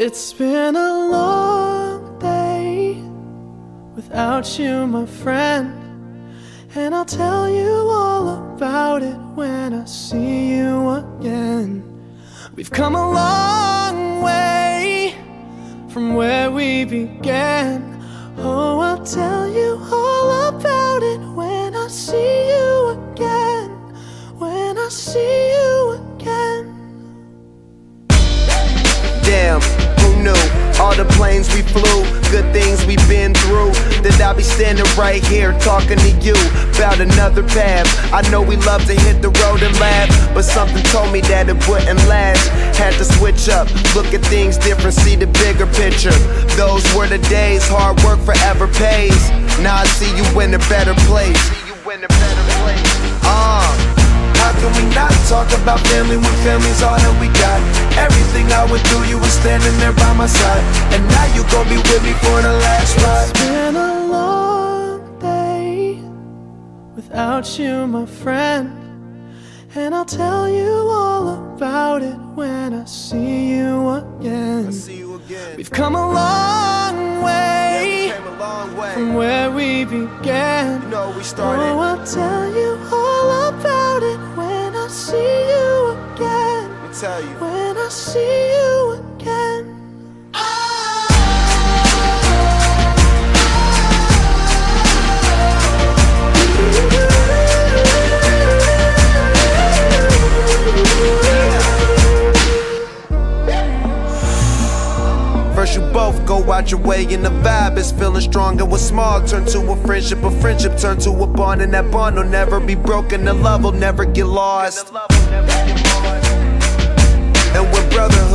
It's been a long day without you, my friend, and I'll tell you all about it when I see you again. We've come a long way from where we began. Oh, I'll tell you all about it when I see you again. When I see you again. Damn, who knew? All the planes we flew, good things we've been through, that I'll be standing right here talking to you about another path. I know we love to hit the road and laugh, but something told me that it wouldn't last. Had to switch up, look at things different, see the bigger picture. Those were the days, hard work forever pays. Now I see you in a better place. How can we not talk about family when family's all that we got? Everything I went through, you were standing there by my side, and now you gon' be with me for the last ride. It's been a long day without you, my friend, and I'll tell you all about it when I see you again. We've come a long way, from where we began. You know we started. Oh, I'll tell you all about it when I see you again. Let me tell you. When I see you again. First you both go out your way and the vibe is feeling strong, and what's small turn to a friendship turn to a bond, and that bond will never be broken, the love will never get lost. And when brotherhood